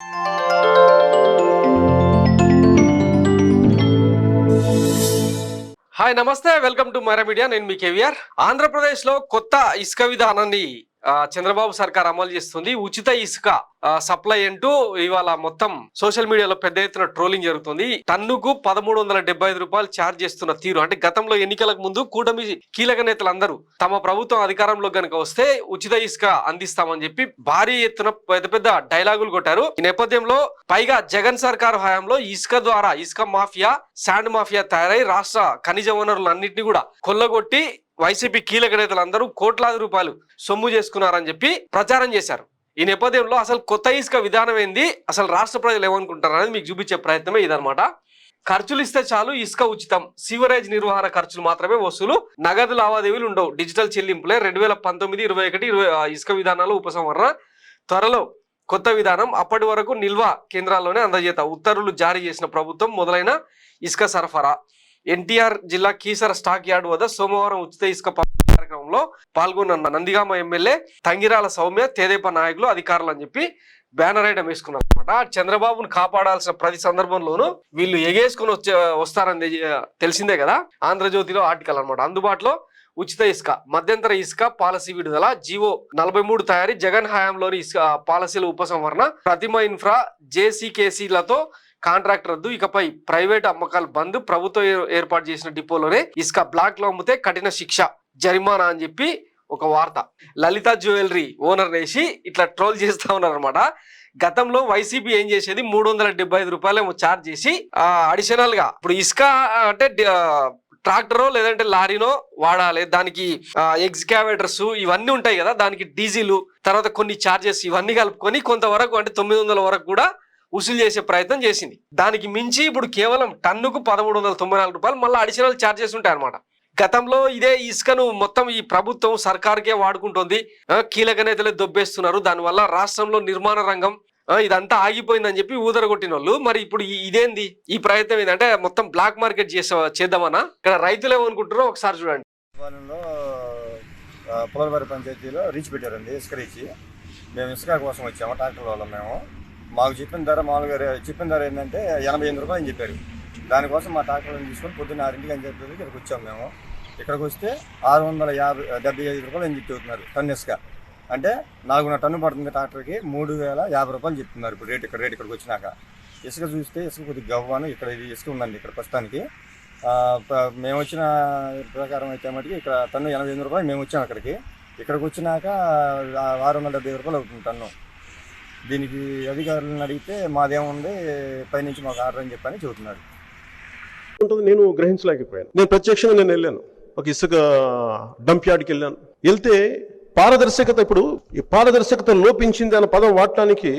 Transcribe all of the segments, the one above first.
Hi నమస్తే, welcome to Myra media. నేను మీ కేవీఆర్. ఆంధ్రప్రదేశ్లో కొత్త ఇసుక విధానాన్ని చంద్రబాబు సర్కార్ అమలు చేస్తుంది. ఉచిత ఇసుక సప్లై అంటూ ఇవాళ మొత్తం సోషల్ మీడియాలో పెద్ద ఎత్తున ట్రోలింగ్ జరుగుతుంది. టన్నుకు 1375 రూపాయలు ఛార్జ్ చేస్తున్న తీరు అంటే గతంలో ఎన్నికలకు ముందు కూటమి కీలక నేతలందరూ తమ ప్రభుత్వం అధికారంలో కనుక వస్తే ఉచిత ఇసుక అందిస్తామని చెప్పి భారీ ఎత్తున పెద్ద పెద్ద డైలాగులు కొట్టారు. ఈ నేపథ్యంలో పైగా జగన్ సర్కారు హయాంలో ఇసుక ద్వారా ఇసుక మాఫియా, శాండ్ మాఫియా తయారై రాష్ట్ర ఖనిజ వనరులన్నింటినీ కూడా కొల్లగొట్టి వైసీపీ కీలక నేతలందరూ కోట్లాది రూపాయలు సొమ్ము చేసుకున్నారని చెప్పి ప్రచారం చేశారు. ఈ నేపథ్యంలో అసలు కొత్త ఇసుక విధానం ఏంది, అసలు రాష్ట్ర ప్రజలు ఏమనుకుంటారు అనేది మీకు చూపించే ప్రయత్నమే ఇదనమాట. ఖర్చులు ఇస్తే చాలు, ఇసుక ఉచితం, సీవరేజ్ నిర్వహణ ఖర్చులు మాత్రమే వసూలు, నగదు లావాదేవీలు ఉండవు, డిజిటల్ చెల్లింపులే. 2019, 21 ఇసుక విధానాలు ఉపసంహరణ, త్వరలో కొత్త విధానం, అప్పటి వరకు నిల్వ కేంద్రాల్లోనే అందజేత, ఉత్తర్వులు జారీ చేసిన ప్రభుత్వం, మొదలైన ఇసుక సరఫరా. ఎన్టీఆర్ జిల్లా కీసర స్టాక్ యార్డ్ వద్ద సోమవారం ఉచిత ఇసుక కార్యక్రమంలో పాల్గొన్న నందిగామ ఎమ్మెల్యే తంగిరాల సౌమ్య, తెదేపా నాయకులు, అధికారులు అని చెప్పి బ్యానర్ ఐటమ్ వేసుకున్నారు అనమాట. చంద్రబాబును కాపాడాల్సిన ప్రతి సందర్భంలోనూ వీళ్ళు ఎగేసుకుని వస్తారని తెలిసిందే కదా. ఆంధ్రజ్యోతిలో ఆర్టికల్ అనమాట. అందుబాటులో ఉచిత ఇసుక, మధ్యంతర ఇసుక పాలసీ విడుదల, జీవో 43 తయారీ, జగన్ హయాంలోని ఇసుక పాలసీల ఉపసంహరణ, ప్రతిమ ఇన్ఫ్రా, జేసీకేసీలతో కాంట్రాక్ట్ రద్దు, ఇకపై ప్రైవేట్ అమ్మకాలు బంద్, ప్రభుత్వం ఏర్పాటు చేసిన డిపోలోనే ఇసుక బ్లాక్ లో అమ్మితే కఠిన శిక్ష, జరిమానా అని చెప్పి ఒక వార్త. లలిత జ్యువెలరీ ఓనర్ వేసి ఇట్లా ట్రోల్ చేస్తా ఉన్నారు అనమాట. గతంలో వైసీపీ ఏం చేసేది, 375 రూపాయలు ఛార్జ్ చేసి అడిషనల్ గా ఇప్పుడు ఇసుక అంటే ట్రాక్టరో లేదంటే లారీనో వాడాలి, దానికి ఎక్స్కావేటర్స్ ఇవన్నీ ఉంటాయి కదా, దానికి డీజిల్, తర్వాత కొన్ని ఛార్జెస్ ఇవన్నీ కలుపుకొని కొంతవరకు అంటే 900 వరకు కూడా వసూలు చేసే ప్రయత్నం చేసింది. దానికి మించి ఇప్పుడు కేవలం టన్నుకు 1394 రూపాయలు మళ్ళీ అడిషనల్ ఛార్జెస్ ఉంటాయి అనమాట. గతంలో ఇదే ఇసుకను మొత్తం ఈ ప్రభుత్వం సర్కార్కే వాడుకుంటుంది, కీలక నేతలే దొబ్బేస్తున్నారు, దానివల్ల రాష్ట్రంలో నిర్మాణ రంగం ఇదంతా ఆగిపోయిందని చెప్పి ఊదరగొట్టిన వాళ్ళు. మరి ఇప్పుడు ఇదేంది ఈ ప్రయత్నం ఏంటంటే మొత్తం బ్లాక్ మార్కెట్ చేద్దామన్నా. ఇక్కడ రైతులు ఏమనుకుంటారో ఒకసారి చూడండి. పోలవరం పంచాయతీలో రీచ్ పెట్టారండి, ఇసుక రీచ్. మేము ఇసుక కోసం వచ్చాము ట్రాక్టర్ వల్ల. మేము మాకు చెప్పిన ధర మామూలుగా చెప్పిన ధర ఏంటంటే 88 రూపాయలు అని చెప్పారు. దానికోసం మా ట్రాక్టర్లను తీసుకొని పొద్దున్న 6 అని చెప్పేది ఇక్కడికి వచ్చాము. మేము ఇక్కడికి వస్తే 675 రూపాయలు అని చెప్తున్నారు టన్ను ఇసుక. అంటే 4.5 టన్ను పడుతుంది ట్రాక్టర్కి, 3050 రూపాయలు చెప్తున్నారు ఇప్పుడు రేట్ ఇక్కడికి వచ్చినాక. ఇసుక చూస్తే ఇసుక కొద్దిగా గవ్వాను ఇక్కడ ఇసుక ఉందండి ఇక్కడ ప్రస్తుతానికి. మేము వచ్చిన ప్రకారం అయితే మటుకు ఇక్కడ టన్ను 88 రూపాయలు మేము వచ్చాము ఇక్కడికి వచ్చినాక 675 రూపాయలు అవుతుంది టన్ను. దీనికి అధికారులను అడిగితే మాదేముంది, పైనుంచి మాకు ఆర్డర్ అని చెప్పని చెబుతున్నారు. నేను గ్రహించలేకపోయాను. నేను ప్రత్యక్షంగా వెళ్ళాను, ఒక ఇసుక డంప్ యార్డ్కి వెళ్తే పారదర్శకత, ఇప్పుడు ఈ పారదర్శకత లోపించింది అన్న పదం వాడటానికి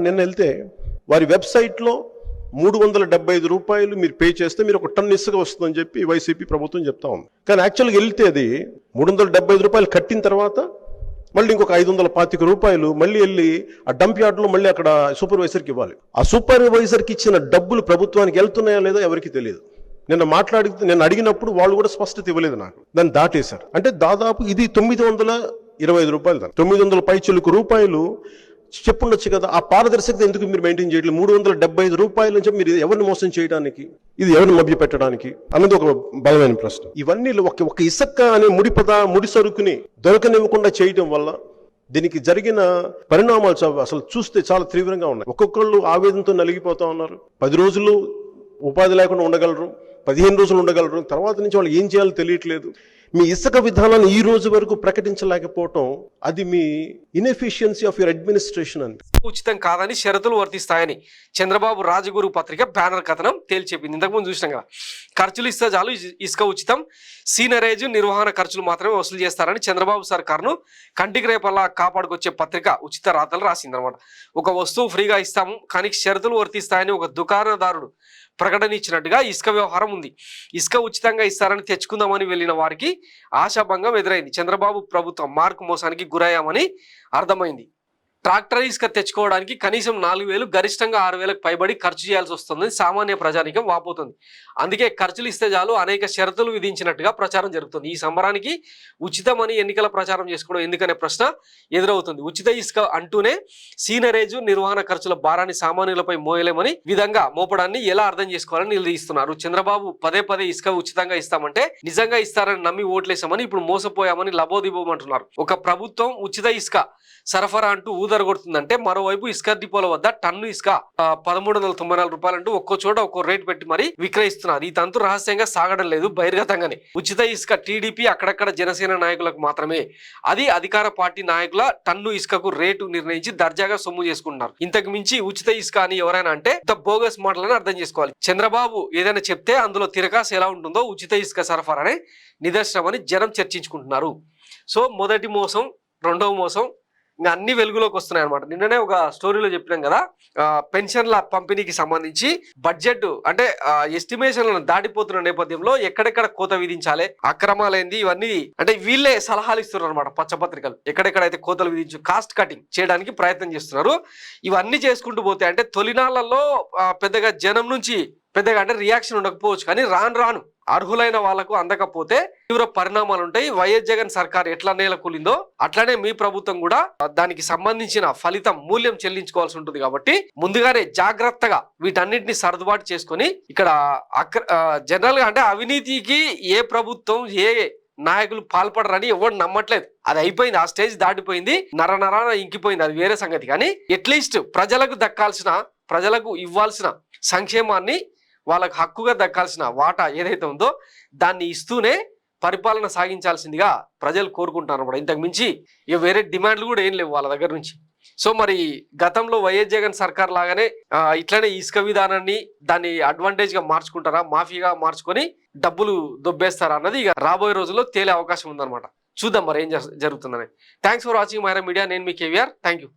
నిన్న వెళ్తే వారి వెబ్సైట్లో 375 రూపాయలు మీరు పే చేస్తే మీరు ఒక టన్ ఇసుక వస్తుందని చెప్పి వైసీపీ ప్రభుత్వం చెప్తా ఉంది. కానీ యాక్చువల్గా వెళ్తే అది 375 రూపాయలు కట్టిన తర్వాత మళ్ళీ ఇంకొక 525 రూపాయలు మళ్ళీ వెళ్ళి ఆ డంప్ యార్డ్లో మళ్ళీ అక్కడ సూపర్వైజర్కి ఇవ్వాలి. ఆ సూపర్వైజర్కి ఇచ్చిన డబ్బులు ప్రభుత్వానికి వెళ్తున్నాయా లేదో ఎవరికి తెలియదు. నేను అడిగినప్పుడు వాళ్ళు కూడా స్పష్టత ఇవ్వలేదు నాకు. దాన్ని దాటేశారు. అంటే దాదాపు ఇది 925 రూపాయలు, 900 పైచిలుకు రూపాయలు చెప్పుండొచ్చు కదా. ఆ పారదర్శకత ఎందుకు మీరు మెయింటైన్ చేయట్లేదు? 375 రూపాయలు నుంచి మీరు ఎవరిని మోసం చేయడానికి, ఇది ఎవరిని మభ్య పెట్టడానికి అన్నది ఒక బలమైన ప్రశ్న. ఇవన్నీ ఒక ఇసుక అనే ముడి సరుకుని దొరకనివ్వకుండా చేయడం వల్ల దీనికి జరిగిన పరిణామాలు అసలు చూస్తే చాలా తీవ్రంగా ఉన్నాయి. ఒక్కొక్కళ్ళు ఆవేదనతో నలిగిపోతా ఉన్నారు. 10 రోజులు ఉపాధి లేకుండా ఉండగలరు, 15 రోజులు ఉండగలరు, తర్వాత నుంచి వాళ్ళు ఏం చేయాలో తెలియట్లేదు. మీ ఇసుక విధానాన్ని ఈ రోజు వరకు ప్రకటించలేకపోవటం అది మీ ఇన్ఎఫిషియన్సీ ఆఫ్ యువర్ అడ్మినిస్ట్రేషన్ అని. ఉచితం కాదని షరతులు వర్తిస్తాయని చంద్రబాబు రాజగురు పత్రిక బ్యానర్ కథనం తేల్చెప్పింది. ఇంతకుముందు చూసినాం కదా. ఖర్చులు ఇస్తే చాలు, ఇసుక ఉచితం, సీనరేజ్ నిర్వహణ ఖర్చులు మాత్రమే వసూలు చేస్తారని చంద్రబాబు సర్కార్ను కంటికి రేపల్లా కాపాడుకొచ్చే పత్రిక ఉచిత రాతలు రాసిందనమాట. ఒక వస్తువు ఫ్రీగా ఇస్తాము కానీ షరతులు వర్తిస్తాయని ఒక దుకాణదారుడు ప్రకటన ఇచ్చినట్టుగా ఇసుక వ్యవహారం ఉంది. ఇసుక ఉచితంగా ఇస్తారని తెచ్చుకుందామని వెళ్ళిన వారికి ఆశాభంగం ఎదురైంది. చంద్రబాబు ప్రభుత్వం మార్కు మోసానికి గురయ్యామని అర్థమైంది. ట్రాక్టర్ ఇసుక తెచ్చుకోవడానికి కనీసం 4,000 గరిష్టంగా 6,000కు పైబడి ఖర్చు చేయాల్సి వస్తుంది సామాన్య ప్రజానికం వాపోతుంది. అందుకే ఖర్చులు ఇస్తే చాలు అనేక షరతులు విధించినట్టుగా ప్రచారం జరుగుతుంది. ఈ సంబరానికి ఉచితమని ఎన్నికల ప్రచారం చేసుకోవడం ఎందుకనే ప్రశ్న ఎదురవుతుంది. ఉచిత ఇసుక అంటూనే సీనరేజు నిర్వహణ ఖర్చుల భారాన్ని సామాన్యులపై మోయలేమని విధంగా మోపడాన్ని ఎలా అర్థం చేసుకోవాలని నిలదీస్తున్నారు. చంద్రబాబు పదే పదే ఇసుక ఉచితంగా ఇస్తామంటే నిజంగా ఇస్తారని నమ్మి ఓట్లేసామని ఇప్పుడు మోసపోయామని లబోదిబోమంటున్నారు. ఒక ప్రభుత్వం ఉచిత ఇసుక సరఫరా అంటూ ఊదరగొడుతుందంటే మరోవైపు ఇసుక డిపోల వద్ద టన్ను ఇసుక 1,394 రూపాయలంటూ ఒక్కో చోట ఒక్కో రేటు పెట్టి మరి విక్రయిస్తున్నారు. ఈ తంతు రహస్యంగా సాగడం లేదు, బహిర్గతంగానే. ఉచిత ఇసుక టీడీపీ అక్కడక్కడ జనసేన నాయకులకు మాత్రమే. అది అధికార పార్టీ నాయకుల టన్ను ఇసుకకు రేటు నిర్ణయించి దర్జాగా సొమ్ము చేసుకుంటున్నారు. ఇంతకు మించి ఉచిత ఇసుక అని ఎవరైనా అంటే బోగస్ మాటలని అర్థం చేసుకోవాలి. చంద్రబాబు ఏదైనా చెప్తే అందులో తిరకాసు ఎలా ఉంటుందో ఉచిత ఇసుక సరఫరానే నిదర్శనం అని జనం చర్చించుకుంటున్నారు. సో మొదటి మోసం, రెండవ మోసం ఇంకా అన్ని వెలుగులోకి వస్తున్నాయి అనమాట. నిన్ననే ఒక స్టోరీలో చెప్పినాం కదా, పెన్షన్ల పంపిణీకి సంబంధించి బడ్జెట్ అంటే ఎస్టిమేషన్లను దాటిపోతున్న నేపథ్యంలో ఎక్కడెక్కడ కోత విధించాలి, అక్రమాలైంది, ఇవన్నీ అంటే వీళ్ళే సలహాలు ఇస్తున్నారు అనమాట. పచ్చపత్రికలు ఎక్కడెక్కడైతే కోతలు విధించు కాస్ట్ కటింగ్ చేయడానికి ప్రయత్నం చేస్తున్నారు. ఇవన్నీ చేసుకుంటూ పోతే అంటే తొలినాళ్లలో పెద్దగా జనం నుంచి పెద్దగా అంటే రియాక్షన్ ఉండకపోవచ్చు, కానీ రాను రాను అర్హులైన వాళ్లకు అందకపోతే తీవ్ర పరిణామాలు ఉంటాయి. వైఎస్ జగన్ సర్కార్ ఎట్లా నేల కూలిందో అట్లానే మీ ప్రభుత్వం కూడా దానికి సంబంధించిన ఫలితం మూల్యం చెల్లించుకోవాల్సి ఉంటుంది. కాబట్టి ముందుగానే జాగ్రత్తగా వీటన్నిటిని సర్దుబాటు చేసుకొని ఇక్కడ జనరల్ గా అంటే అవినీతికి ఏ ప్రభుత్వం ఏ నాయకులు పాల్పడరని ఎవరు నమ్మట్లేదు. అది అయిపోయింది, ఆ స్టేజ్ దాటిపోయింది, నరనరాన ఇంకిపోయింది, అది వేరే సంగతి. కానీ అట్లీస్ట్ ప్రజలకు దక్కాల్సిన, ప్రజలకు ఇవ్వాల్సిన సంక్షేమాన్ని, వాళ్ళకు హక్కుగా దక్కాల్సిన వాటా ఏదైతే ఉందో దాన్ని ఇస్తూనే పరిపాలన సాగించాల్సిందిగా ప్రజలు కోరుకుంటున్నారు అన్నమాట. ఇంతకు మించి ఇక వేరే డిమాండ్లు కూడా ఏం లేవు వాళ్ళ దగ్గర నుంచి. సో మరి గతంలో వైఎస్ జగన్ సర్కార్ లాగానే ఇట్లనే ఇసుక విధానాన్ని దాన్ని అడ్వాంటేజ్ గా మార్చుకుంటారా, మాఫీగా మార్చుకొని డబ్బులు దొబ్బేస్తారా అన్నది ఇక రాబోయే రోజుల్లో తేలే అవకాశం ఉందన్నమాట. చూద్దాం మరి ఏం జరుగుతుందని. Thanks for watching Myra media. నేను మీ కేవీఆర్. Thank you.